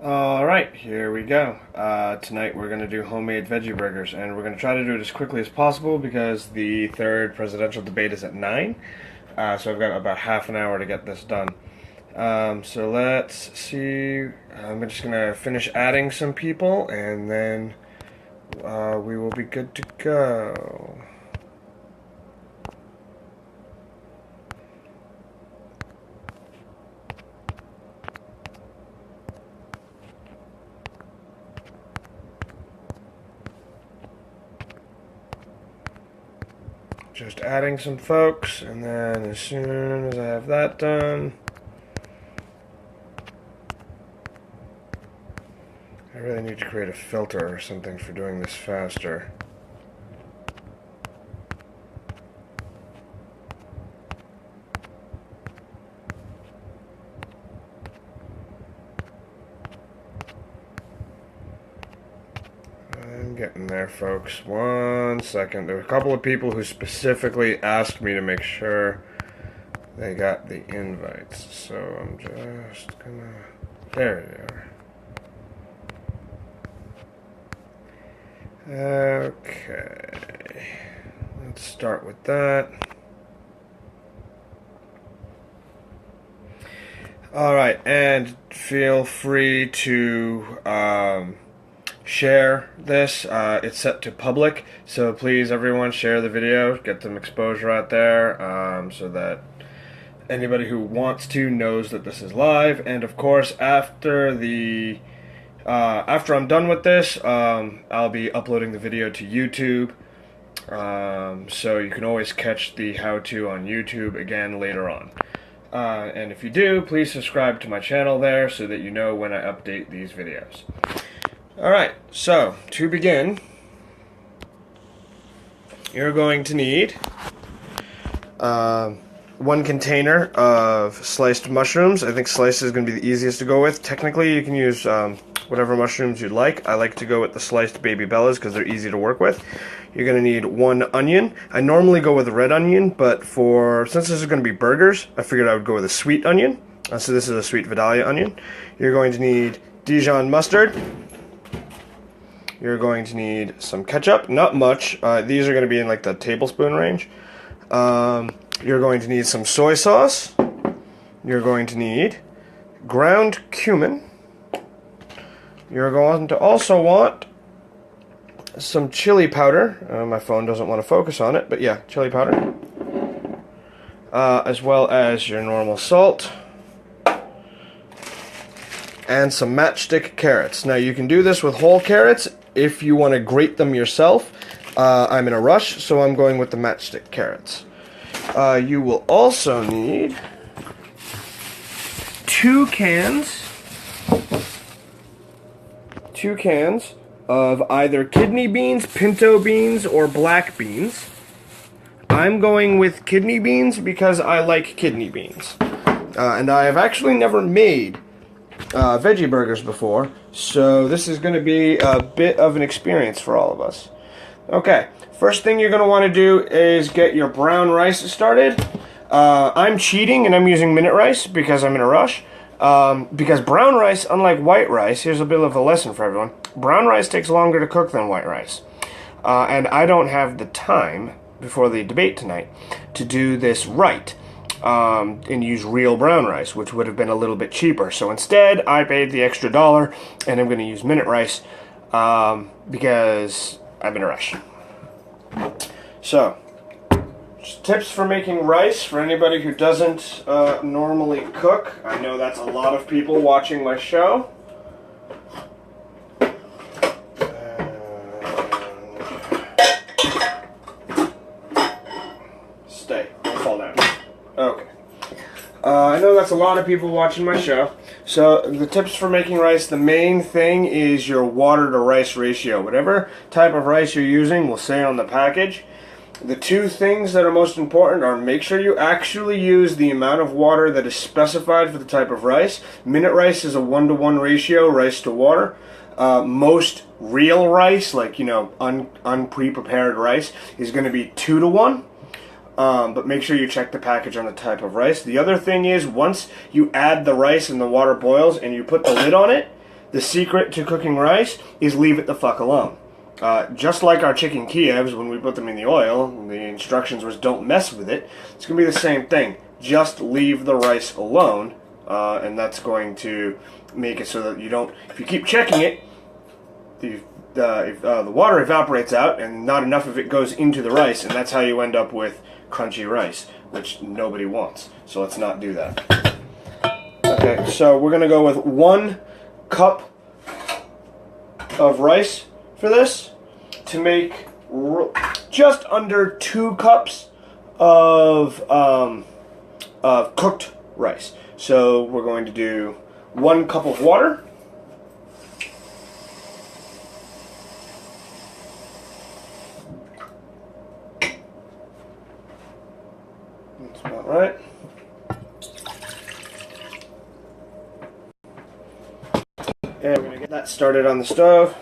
Alright, here we go. Tonight we're going to do homemade veggie burgers, and we're going to try to do it as quickly as possible because the third presidential debate is at 9. So I've got about half an hour to get this done. So let's see. I'm just going to finish adding some people, and then we will be good to go. Just adding some folks, and then as soon as I have that done, I really need to create a filter or something for doing this faster. I'm getting there, folks. 1 second. There were a couple of people who specifically asked me to make sure they got the invites. So I'm just gonna... There they are. Okay. Let's start with that. Alright, and feel free to... share this. It's set to public, so please everyone share the video, get some exposure out there, so that anybody who wants to knows that this is live. And of course, after I'm done with this, I'll be uploading the video to YouTube, so you can always catch the how-to on YouTube again later on. And if you do, please subscribe to my channel there so that you know when I update these videos. Alright, so to begin, you're going to need 1 container of sliced mushrooms. I think sliced is going to be the easiest to go with. Technically, you can use whatever mushrooms you'd like. I like to go with the sliced baby bellas because they're easy to work with. You're going to need 1 onion. I normally go with a red onion, but since this is going to be burgers, I figured I would go with a sweet onion. So this is a sweet Vidalia onion. You're going to need Dijon mustard. You're going to need some ketchup, not much. These are going to be in like the tablespoon range. You're going to need some soy sauce. You're going to need ground cumin. You're going to also want some chili powder. My phone doesn't want to focus on it, but yeah, chili powder. As well as your normal salt. And some matchstick carrots. Now you can do this with whole carrots if you want to grate them yourself. I'm in a rush, so I'm going with the matchstick carrots. You will also need 2 cans of either kidney beans, pinto beans, or black beans. I'm going with kidney beans because I like kidney beans. And I have actually never made veggie burgers before, so this is going to be a bit of an experience for all of us. Okay, first thing you're going to want to do is get your brown rice started. I'm cheating and I'm using minute rice because I'm in a rush. Because brown rice, unlike white rice, here's a bit of a lesson for everyone. Brown rice takes longer to cook than white rice. And I don't have the time before the debate tonight to do this right. And use real brown rice, which would have been a little bit cheaper. So instead, I paid the extra $1, and I'm going to use minute rice because I'm in a rush. So, just tips for making rice for anybody who doesn't normally cook. I know that's a lot of people watching my show. Stay. Don't fall down. Okay. I know that's a lot of people watching my show. So the tips for making rice, the main thing is your water to rice ratio. Whatever type of rice you're using will say on the package. The 2 things that are most important are make sure you actually use the amount of water that is specified for the type of rice. Minute rice is a 1-to-1 ratio, rice to water. Most real rice, like, unprepared rice, is going to be 2-to-1. But make sure you check the package on the type of rice. The other thing is, once you add the rice and the water boils and you put the lid on it, the secret to cooking rice is leave it the fuck alone. Just like our chicken Kievs, when we put them in the oil, the instructions was don't mess with it. It's going to be the same thing. Just leave the rice alone, and that's going to make it so that you don't, if you keep checking it, the water evaporates out and not enough of it goes into the rice, and that's how you end up with crunchy rice, which nobody wants. So let's not do that. Okay, so we're going to go with 1 cup of rice for this to make just under 2 cups of cooked rice. So we're going to do 1 cup of water. That's about right. And we're going to get that started on the stove.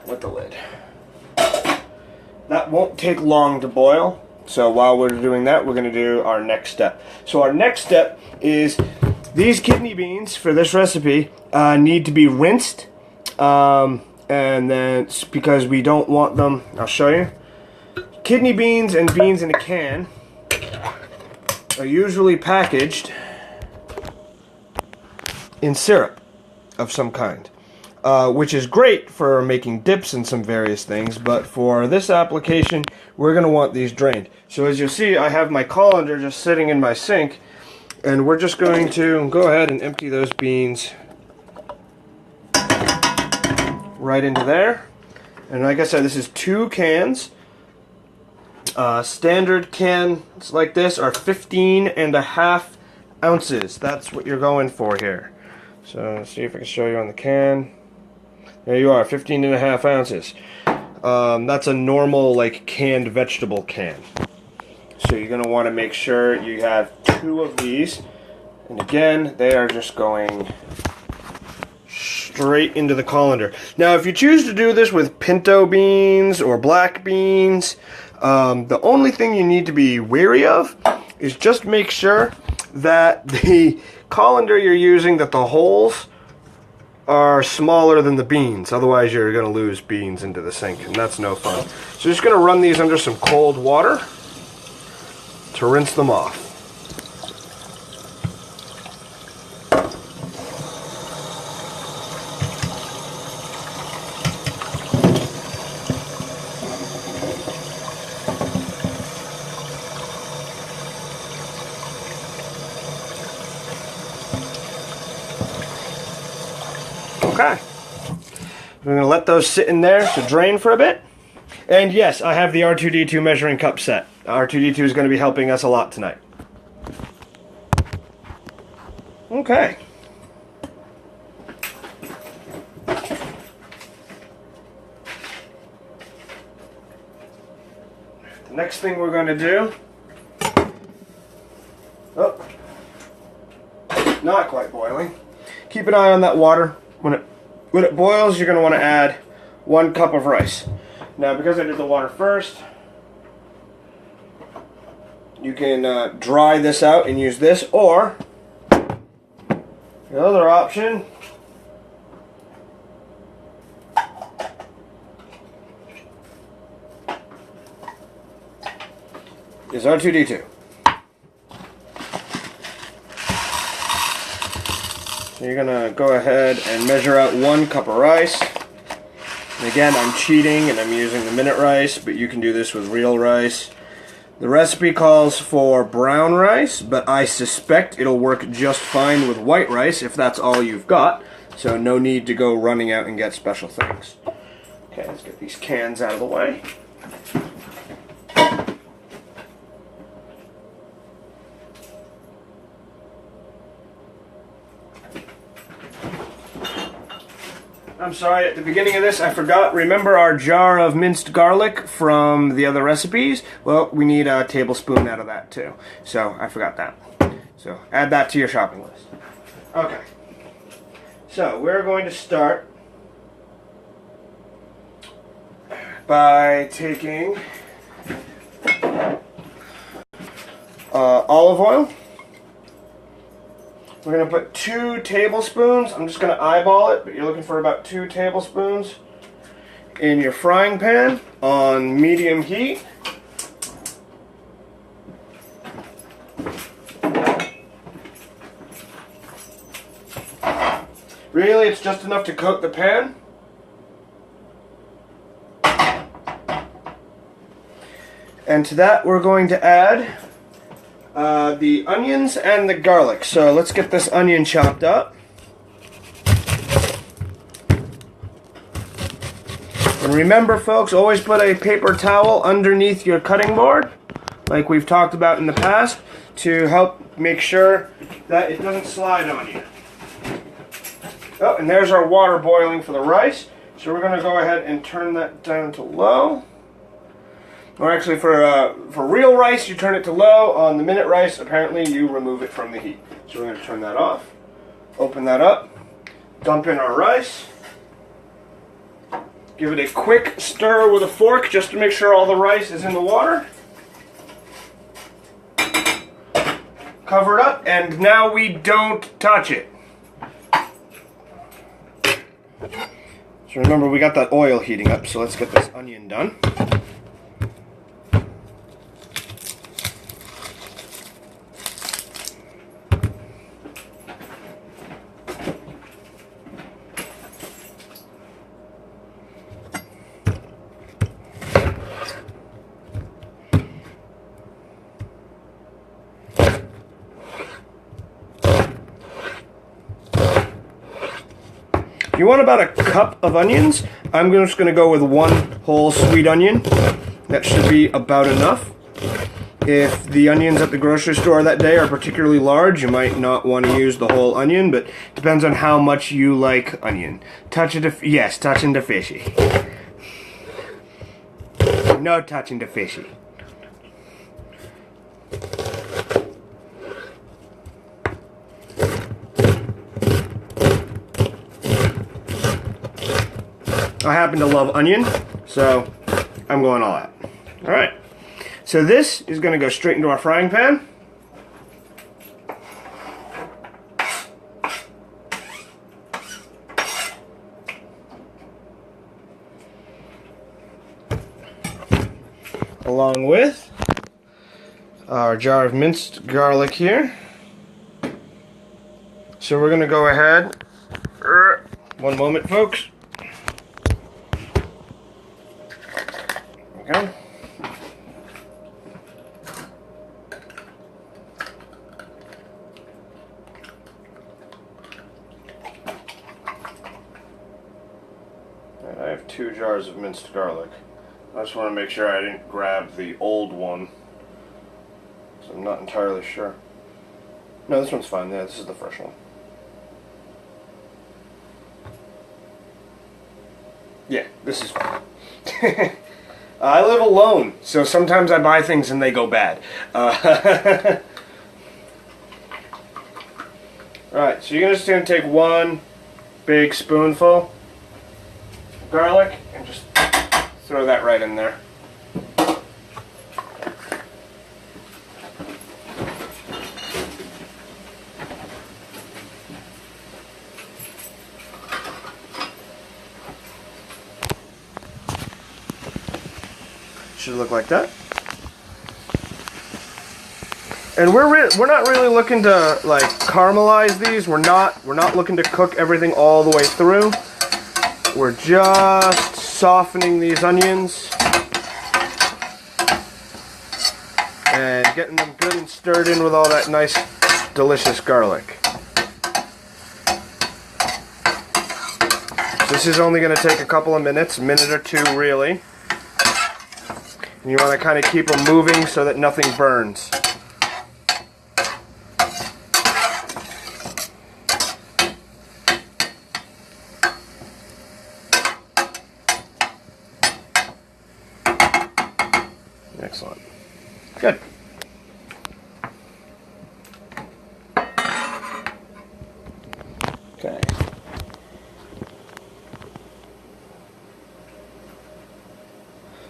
With the lid. That won't take long to boil, so while we're doing that, we're going to do our next step. So our next step is these kidney beans for this recipe need to be rinsed, and then because we don't want them, I'll show you. Kidney beans and beans in a can are usually packaged in syrup of some kind. Which is great for making dips and some various things, but for this application, we're going to want these drained. So as you'll see, I have my colander just sitting in my sink, and we're just going to go ahead and empty those beans right into there. And like I said, this is 2 cans. Standard cans like this are 15.5 ounces. That's what you're going for here. So let's see if I can show you on the can. There you are, 15.5 ounces. That's a normal, like, canned vegetable can. So you're going to want to make sure you have 2 of these. And again, they are just going straight into the colander. Now, if you choose to do this with pinto beans or black beans, the only thing you need to be wary of is just make sure that the colander you're using, that the holes are smaller than the beans. Otherwise, you're going to lose beans into the sink, and that's no fun. So just going to run these under some cold water to rinse them off. Okay, we're going to let those sit in there to drain for a bit. And yes, I have the R2-D2 measuring cup set. R2-D2 is going to be helping us a lot tonight. Okay. The next thing we're going to do... Oh, not quite boiling. Keep an eye on that water. When it boils, you're going to want to add 1 cup of rice. Now, because I did the water first, you can dry this out and use this, or the other option is R2-D2. So you're going to go ahead and measure out 1 cup of rice. And again, I'm cheating and I'm using the minute rice, but you can do this with real rice. The recipe calls for brown rice, but I suspect it'll work just fine with white rice if that's all you've got. So no need to go running out and get special things. Okay, let's get these cans out of the way. I'm sorry, at the beginning of this I forgot. Remember our jar of minced garlic from the other recipes? Well, we need a tablespoon out of that too. So I forgot that. So add that to your shopping list. Okay. So we're going to start by taking olive oil. We're going to put 2 tablespoons. I'm just going to eyeball it, but you're looking for about 2 tablespoons in your frying pan on medium heat. Really, it's just enough to coat the pan. And to that, we're going to add the onions and the garlic. So let's get this onion chopped up. And remember, folks, always put a paper towel underneath your cutting board, like we've talked about in the past, to help make sure that it doesn't slide on you. Oh, and there's our water boiling for the rice. So we're going to go ahead and turn that down to low. Or actually, for real rice, you turn it to low. On the minute rice, apparently, you remove it from the heat. So we're going to turn that off. Open that up. Dump in our rice. Give it a quick stir with a fork just to make sure all the rice is in the water. Cover it up, and now we don't touch it. So remember, we got that oil heating up, so let's get this onion done. If you want about a cup of onions, I'm just going to go with 1 whole sweet onion. That should be about enough. If the onions at the grocery store that day are particularly large, you might not want to use the whole onion, but it depends on how much you like onion. Yes, touching the fishy. No touching the fishy. I happen to love onion, so I'm going all out. Alright, so this is going to go straight into our frying pan. Along with our jar of minced garlic here. So we're going to go ahead, one moment folks. Go. And I have 2 jars of minced garlic. I just want to make sure I didn't grab the old one, so I'm not entirely sure. No, this one's fine. Yeah, this is the fresh one. Yeah, this is fine. I live alone, so sometimes I buy things and they go bad. Alright, so you're just going to take 1 big spoonful of garlic and just throw that right in there. Should look like that. And we're not really looking to like caramelize these. We're not looking to cook everything all the way through. We're just softening these onions and getting them good and stirred in with all that nice delicious garlic. This is only going to take a couple of minutes, a minute or 2 really. And you want to kind of keep them moving so that nothing burns. Excellent. Good. Okay.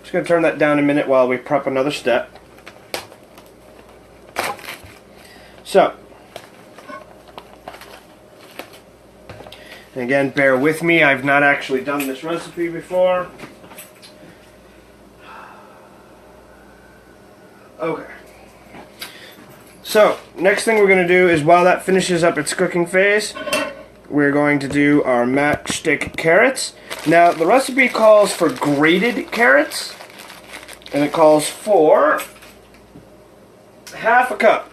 Just going to turn that down a minute while we prep another step. So, and again, bear with me, I've not actually done this recipe before. Okay. So, next thing we're going to do is, while that finishes up its cooking phase, we're going to do our matchstick carrots. Now, the recipe calls for grated carrots, and it calls for half a cup.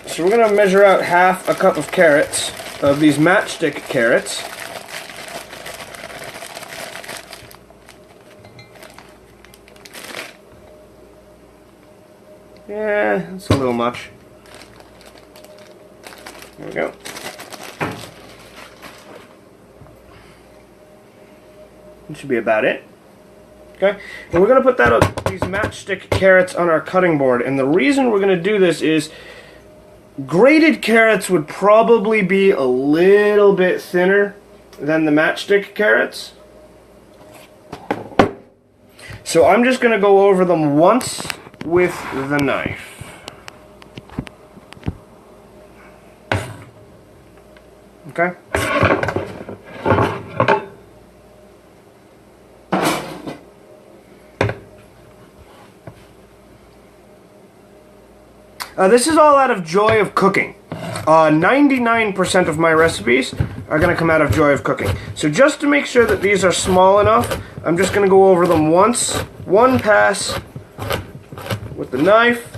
So we're going to measure out half a cup of carrots, of these matchstick carrots. Yeah, that's a little much. There we go. That should be about it. Okay, and we're going to put these matchstick carrots on our cutting board, and the reason we're going to do this is grated carrots would probably be a little bit thinner than the matchstick carrots. So I'm just going to go over them once with the knife. Okay? This is all out of joy of cooking. 99% of my recipes are going to come out of joy of cooking. So just to make sure that these are small enough, I'm just going to go over them once, one pass with the knife,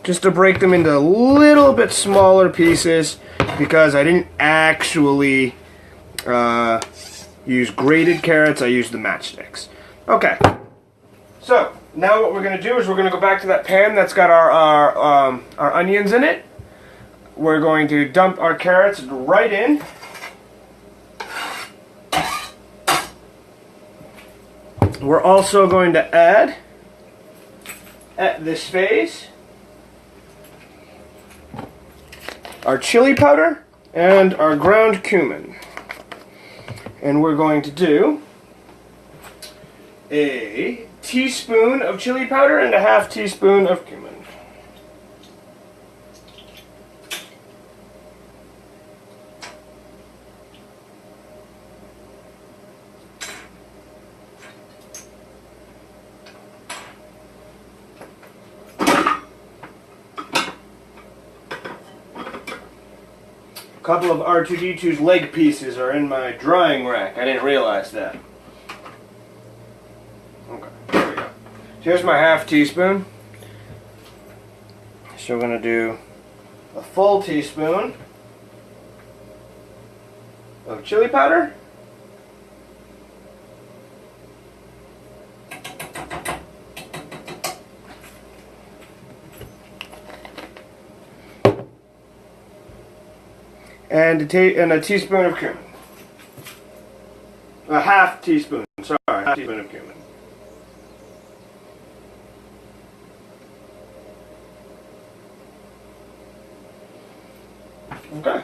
just to break them into a little bit smaller pieces, because I didn't actually use grated carrots, I used the matchsticks. Okay, so now what we're going to do is we're going to go back to that pan that's got our onions in it. We're going to dump our carrots right in. We're also going to add, at this phase, our chili powder and our ground cumin. And we're going to do a teaspoon of chili powder and a half teaspoon of cumin. A couple of R2-D2's leg pieces are in my drying rack. I didn't realize that. Okay, there we go. So here's my half teaspoon. So we're going to do a full teaspoon of chili powder. And a teaspoon of cumin. A half teaspoon, sorry, half teaspoon of cumin. Okay.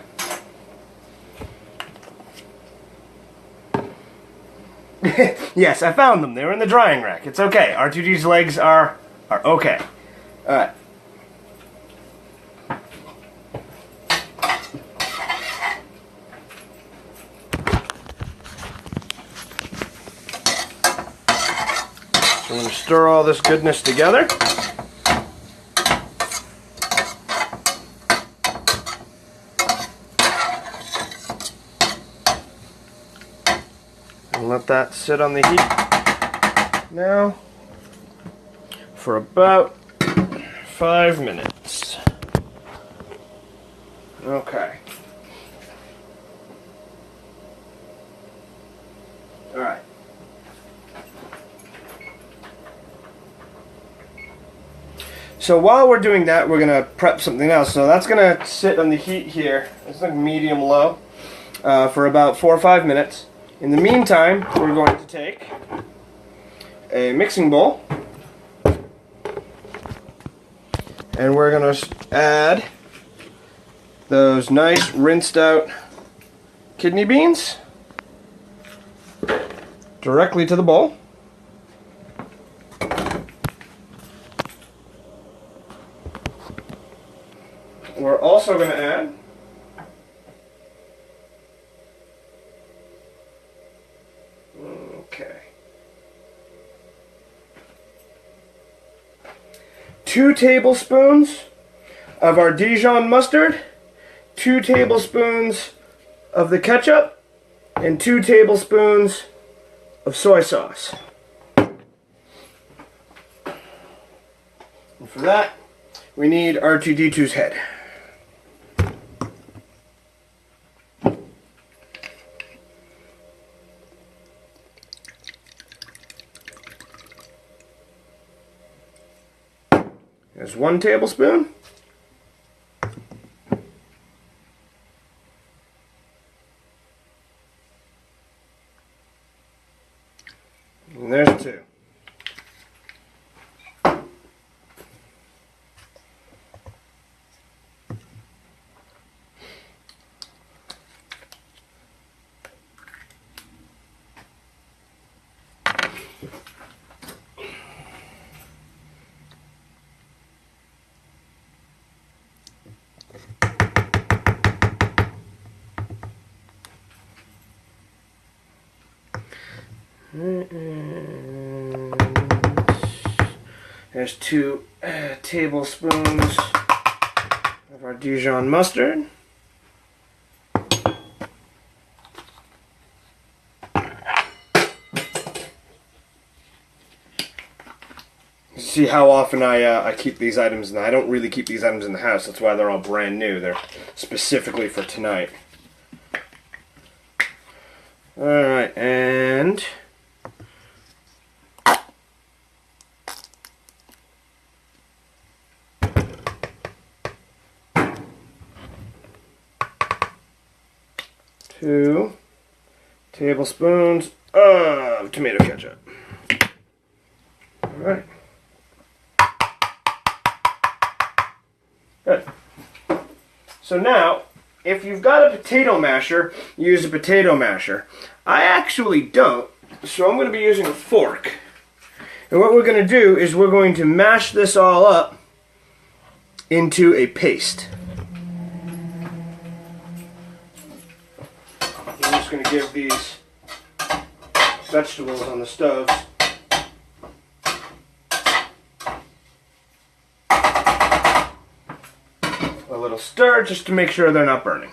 Yes, I found them. They were in the drying rack. It's okay. R2D's legs are okay. Alright. I'm going to stir all this goodness together. And let that sit on the heat now for about 5 minutes. Okay. Alright. So while we're doing that, we're going to prep something else. So that's going to sit on the heat here. It's like medium-low for about 4 or 5 minutes. In the meantime, we're going to take a mixing bowl. And we're going to add those nice rinsed out kidney beans. directly to the bowl. We're also going to add okay, 2 tablespoons of our Dijon mustard, 2 tablespoons of the ketchup, and 2 tablespoons of soy sauce. And for that, we need R2D2's head. There's 1 tablespoon. And there's 2. There's 2 tablespoons of our Dijon mustard. See how often I keep these items, and I don't really keep these items in the house. That's why they're all brand new. They're specifically for tonight. Alright, and 2 tablespoons of tomato ketchup. Alright. Good. So now, if you've got a potato masher, use a potato masher. I actually don't, so I'm going to be using a fork. And what we're going to do is we're going to mash this all up into a paste. I'm just going to give these vegetables on the stove a little stir just to make sure they're not burning.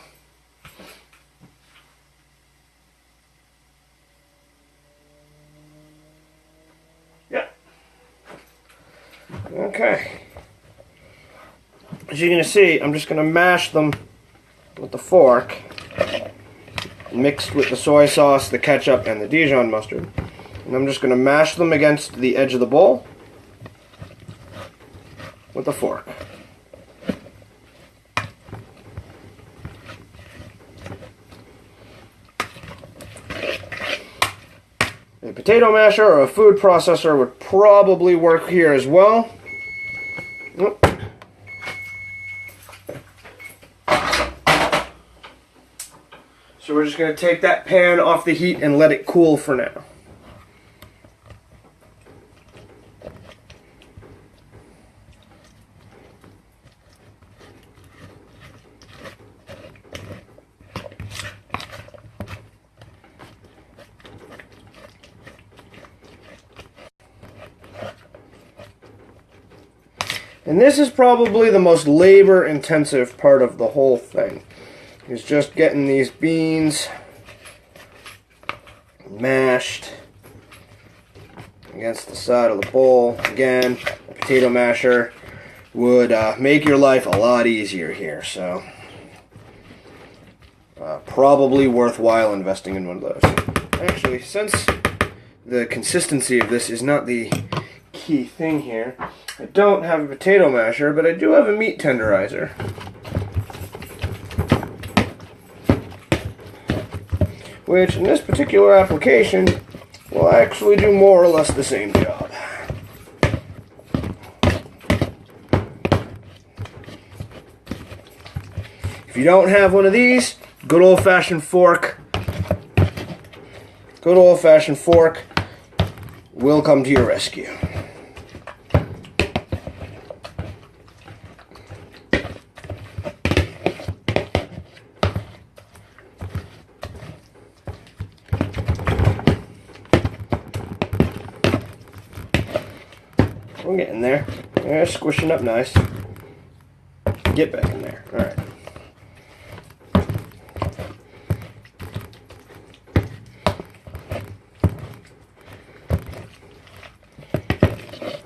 Yeah. Okay. As you're going to see, I'm just going to mash them with the fork, mixed with the soy sauce, the ketchup, and the Dijon mustard. And I'm just going to mash them against the edge of the bowl with a fork. A potato masher or a food processor would probably work here as well. So we're just going to take that pan off the heat and let it cool for now. And this is probably the most labor-intensive part of the whole thing, is just getting these beans mashed against the side of the bowl. Again, a potato masher would make your life a lot easier here, so probably worthwhile investing in one of those. Actually, since the consistency of this is not the key thing here, I don't have a potato masher, but I do have a meat tenderizer. Which, in this particular application, will actually do more or less the same job. If you don't have one of these, good old-fashioned fork good old-fashioned fork will come to your rescue. We're getting there. They're squishing up nice. Get back in there. All right.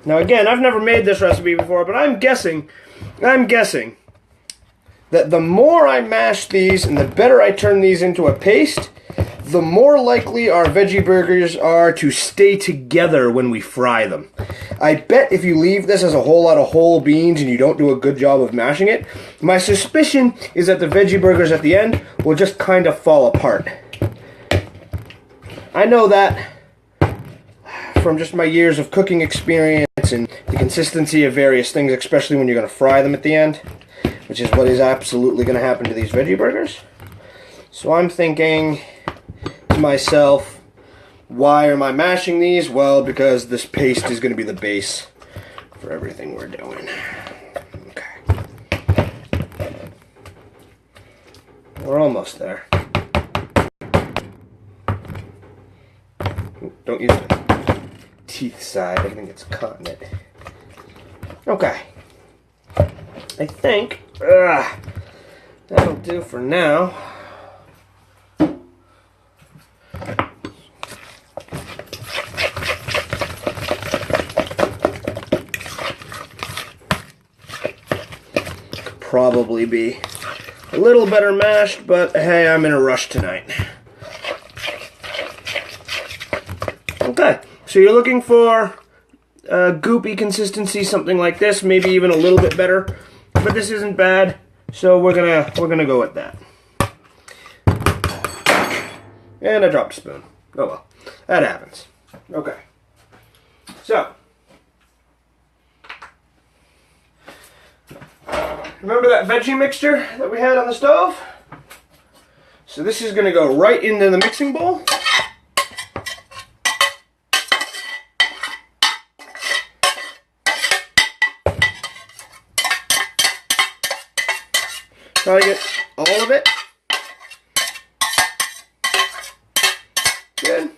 Now again, I've never made this recipe before, but I'm guessing that the more I mash these and the better I turn these into a paste, the more likely our veggie burgers are to stay together when we fry them. I bet if you leave this as a whole lot of whole beans and you don't do a good job of mashing it, my suspicion is that the veggie burgers at the end will just kind of fall apart. I know that from just my years of cooking experience and the consistency of various things, especially when you're going to fry them at the end, which is what is absolutely going to happen to these veggie burgers. So I'm thinking to myself, why am I mashing these? Well, because this paste is going to be the base for everything we're doing. Okay. We're almost there. Don't use the teeth side. I think it's caught in it. Okay. I think that'll do for now. Probably be a little better mashed, but hey, I'm in a rush tonight. Okay, so you're looking for a goopy consistency, something like this, maybe even a little bit better, but this isn't bad, so we're gonna go with that. And I dropped a spoon. Oh well, that happens. Okay, so remember that veggie mixture that we had on the stove? So this is going to go right into the mixing bowl. Try to get all of it. Good.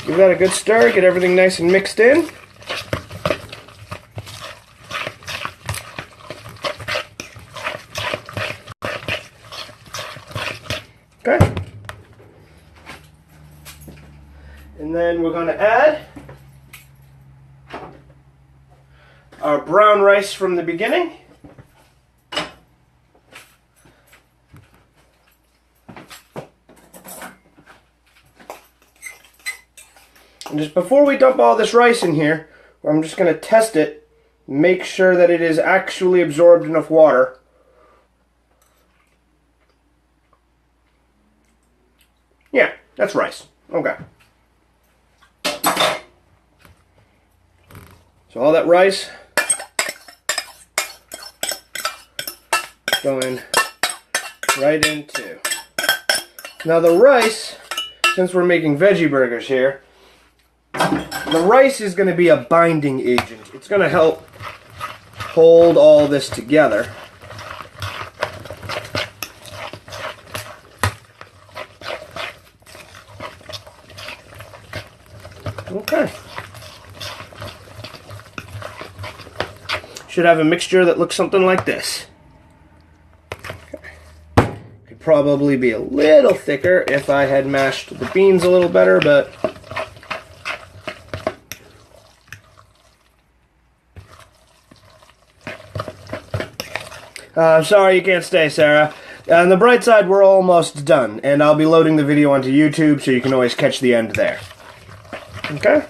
Give that a good stir, get everything nice and mixed in. Okay. And then we're going to add our brown rice from the beginning. And just before we dump all this rice in here, I'm just going to test it, make sure that it is actually absorbed enough water. Yeah, that's rice. Okay. So all that rice going right into. Now the rice, since we're making veggie burgers here, the rice is going to be a binding agent. It's going to help hold all this together. Okay. Should have a mixture that looks something like this. Okay. Could probably be a little thicker if I had mashed the beans a little better, but sorry you can't stay, Sarah. On the bright side, we're almost done, and I'll be loading the video onto YouTube, so you can always catch the end there. Okay?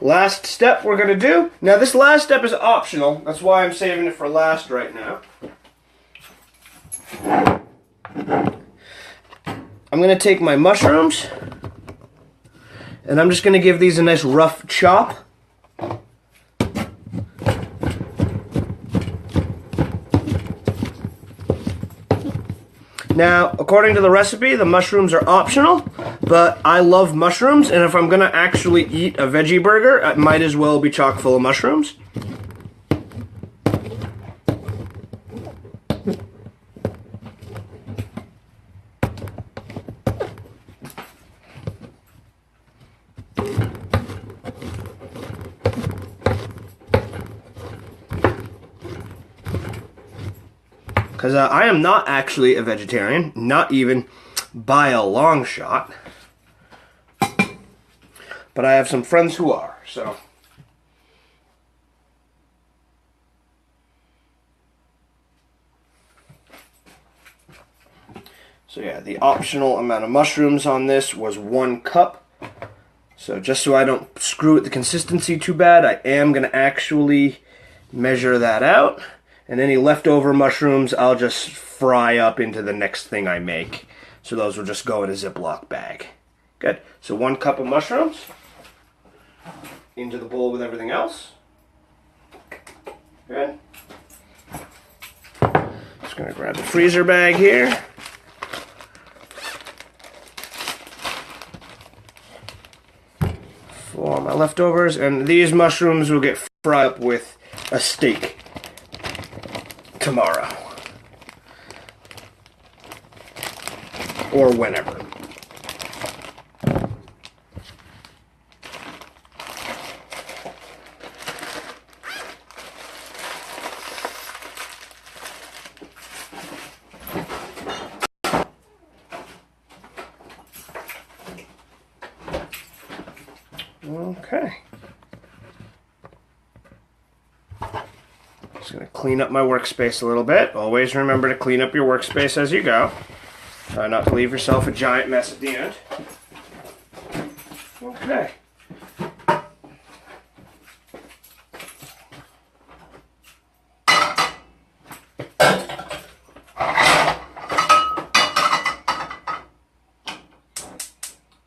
Last step we're going to do. Now, this last step is optional. That's why I'm saving it for last right now. I'm going to take my mushrooms, and I'm just going to give these a nice rough chop. Now, according to the recipe, the mushrooms are optional, but I love mushrooms, and if I'm gonna actually eat a veggie burger, it might as well be chock full of mushrooms. Because I am not actually a vegetarian, not even by a long shot. But I have some friends who are, so. So yeah, the optional amount of mushrooms on this was 1 cup. So just so I don't screw with the consistency too bad, I am going to actually measure that out. And any leftover mushrooms, I'll just fry up into the next thing I make. So those will just go in a Ziploc bag. Good. So 1 cup of mushrooms into the bowl with everything else. Good. Just going to grab the freezer bag here. For my leftovers. And these mushrooms will get fried up with a steak tomorrow or whenever. Okay. Just going to clean up my workspace a little bit. Always remember to clean up your workspace as you go. Try not to leave yourself a giant mess at the end. Okay.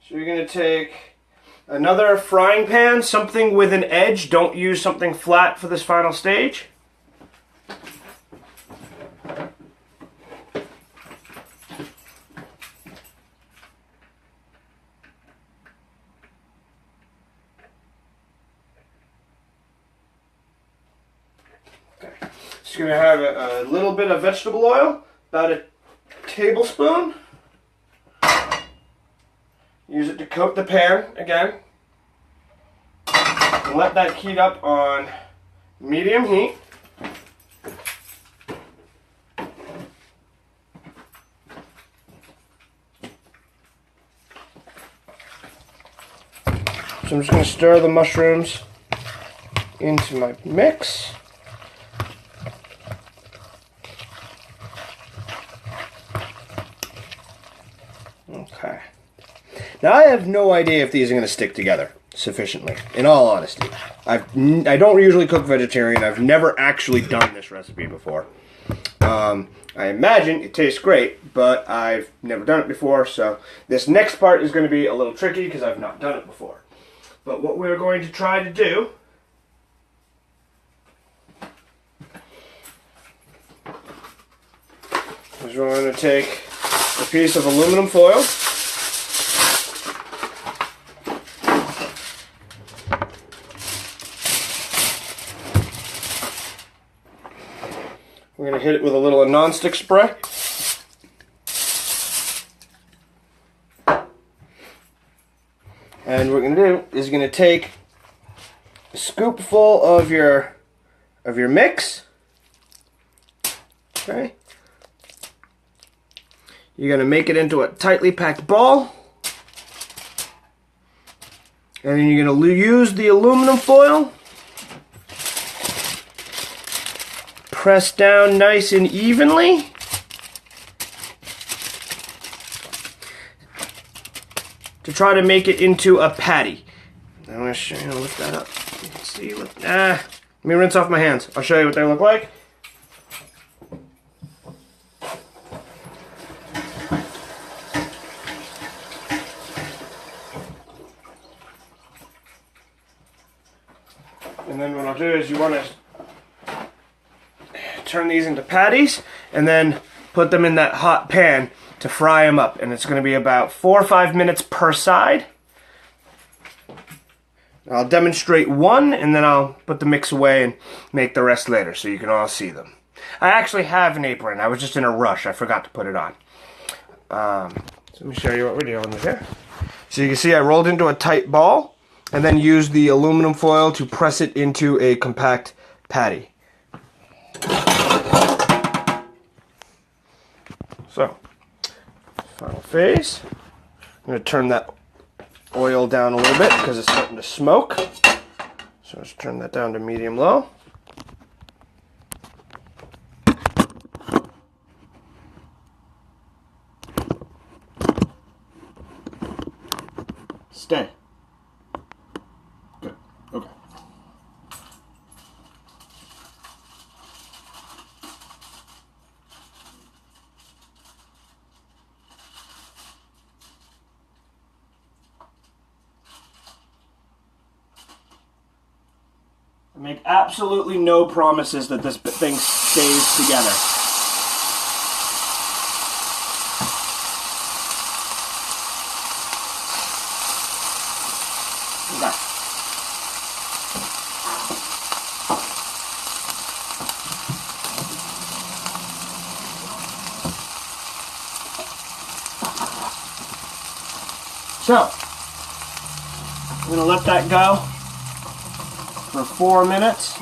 So you're going to take another frying pan, something with an edge. Don't use something flat for this final stage. Just going to have a little bit of vegetable oil, about a tablespoon. Use it to coat the pan again. And let that heat up on medium heat. So I'm just going to stir the mushrooms into my mix. Okay. Now I have no idea if these are going to stick together sufficiently, in all honesty. I don't usually cook vegetarian. I've never actually done this recipe before. I imagine it tastes great, but I've never done it before, so this next part is going to be a little tricky because I've not done it before. But what we're going to try to do is we're going to take a piece of aluminum foil. We're going to hit it with a little non-stick spray. And what we're going to do is going to take a scoopful of your mix. Okay. You're going to make it into a tightly packed ball. And then you're going to use the aluminum foil. Press down nice and evenly. To try to make it into a patty. I'm going to show you how to lift that up. Let's see what. Let me rinse off my hands. I'll show you what they look like. And then what I'll do is you want to turn these into patties and then put them in that hot pan to fry them up. And it's going to be about 4 or 5 minutes per side. I'll demonstrate one, and then I'll put the mix away and make the rest later so you can all see them. I actually have an apron. I was just in a rush. I forgot to put it on. So let me show you what we're dealing with here. So you can see I rolled into a tight ball and then used the aluminum foil to press it into a compact patty. So, final phase. I'm going to turn that oil down a little bit because it's starting to smoke. So let's turn that down to medium-low. Stay. Good. Okay. I make absolutely no promises that this thing stays together. Okay. So, I'm going to let that go for 4 minutes.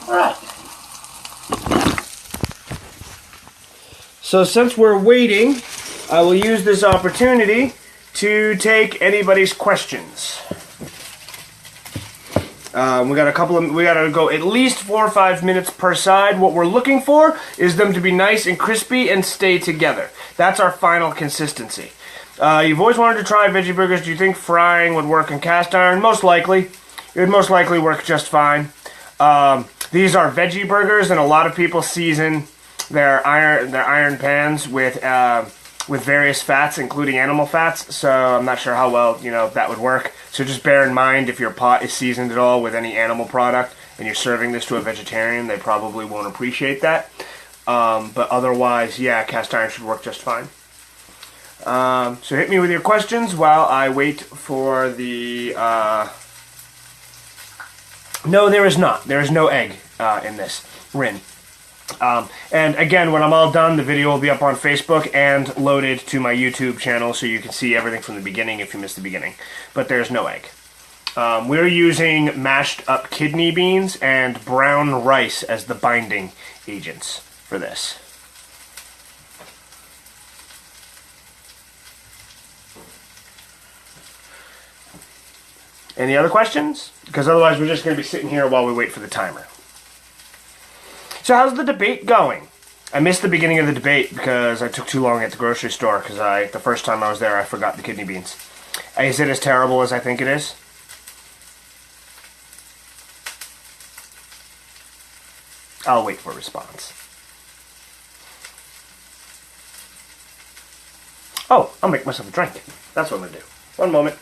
All right. So since we're waiting, I will use this opportunity to take anybody's questions. We gotta go at least 4 or 5 minutes per side. What we're looking for is them to be nice and crispy and stay together. That's our final consistency. You've always wanted to try veggie burgers. Do you think frying would work in cast iron? Most likely. It would most likely work just fine. These are veggie burgers, and a lot of people season their iron pans with various fats, including animal fats, so I'm not sure how well, that would work. So just bear in mind, if your pot is seasoned at all with any animal product and you're serving this to a vegetarian, they probably won't appreciate that. But otherwise, yeah, cast iron should work just fine. So hit me with your questions while I wait for the... No, there is not. There is no egg in this rin. And again, when I'm all done, the video will be up on Facebook and loaded to my YouTube channel, so you can see everything from the beginning if you missed the beginning. But there's no egg. We're using mashed up kidney beans and brown rice as the binding agents for this. Any other questions? Because otherwise we're just going to be sitting here while we wait for the timer. So how's the debate going? I missed the beginning of the debate because I took too long at the grocery store because the first time I was there I forgot the kidney beans. Is it as terrible as I think it is? I'll wait for a response. Oh, I'll make myself a drink. That's what I'm going to do. One moment.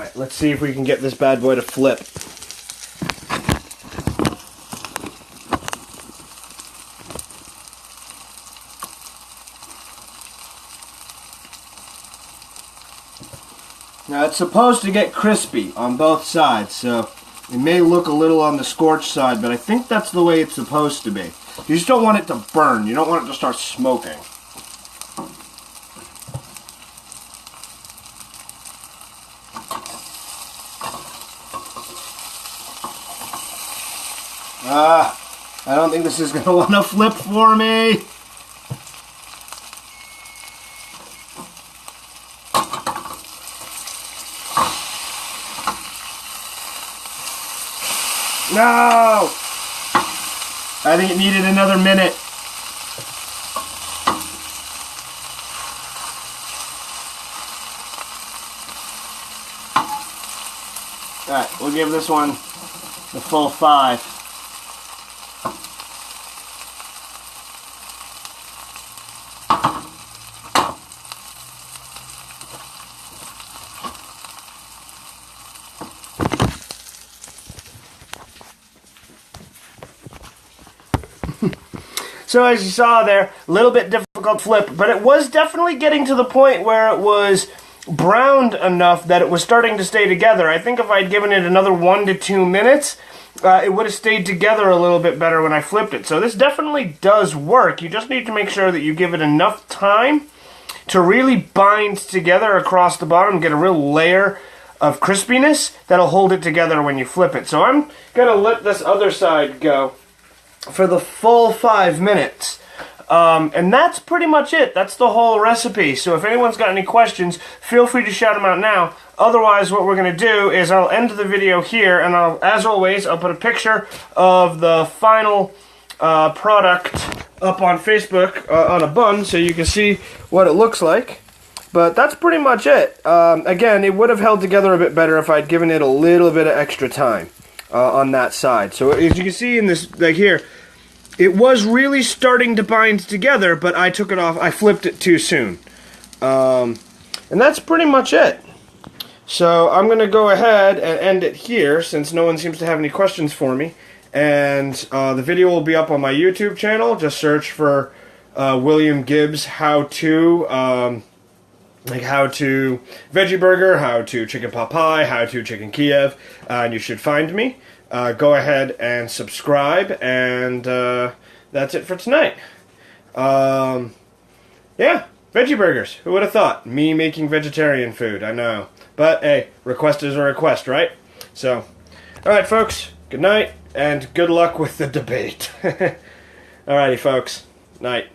Alright, let's see if we can get this bad boy to flip. Now it's supposed to get crispy on both sides, so it may look a little on the scorched side, but I think that's the way it's supposed to be. You just don't want it to burn. You don't want it to start smoking. I don't think this is going to want to flip for me. No! I think it needed another minute. Alright, we'll give this one the full 5. So as you saw there, a little bit difficult flip, but it was definitely getting to the point where it was browned enough that it was starting to stay together. I think if I'd given it another 1 to 2 minutes, it would have stayed together a little bit better when I flipped it. So this definitely does work. You just need to make sure that you give it enough time to really bind together across the bottom, get a real layer of crispiness that'll hold it together when you flip it. So I'm going to let this other side go for the full 5 minutes. And that's pretty much it. That's the whole recipe. So if anyone's got any questions, feel free to shout them out now. Otherwise, what we're going to do is I'll end the video here, and as always, I'll put a picture of the final product up on Facebook on a bun so you can see what it looks like. But that's pretty much it. Again, it would have held together a bit better if I'd given it a little bit of extra time on that side. So as you can see in this, like here, it was really starting to bind together, but I took it off. I flipped it too soon. And that's pretty much it. So I'm going to go ahead and end it here since no one seems to have any questions for me. And the video will be up on my YouTube channel. Just search for William Gibbs how-to, like how-to Veggie Burger, how-to Chicken Pot Pie, how-to Chicken Kiev, and you should find me. Go ahead and subscribe, and that's it for tonight. Yeah, veggie burgers. Who would have thought? Me making vegetarian food, I know. But, hey, request is a request, right? So, alright, folks, good night, and good luck with the debate. Alrighty, folks, night.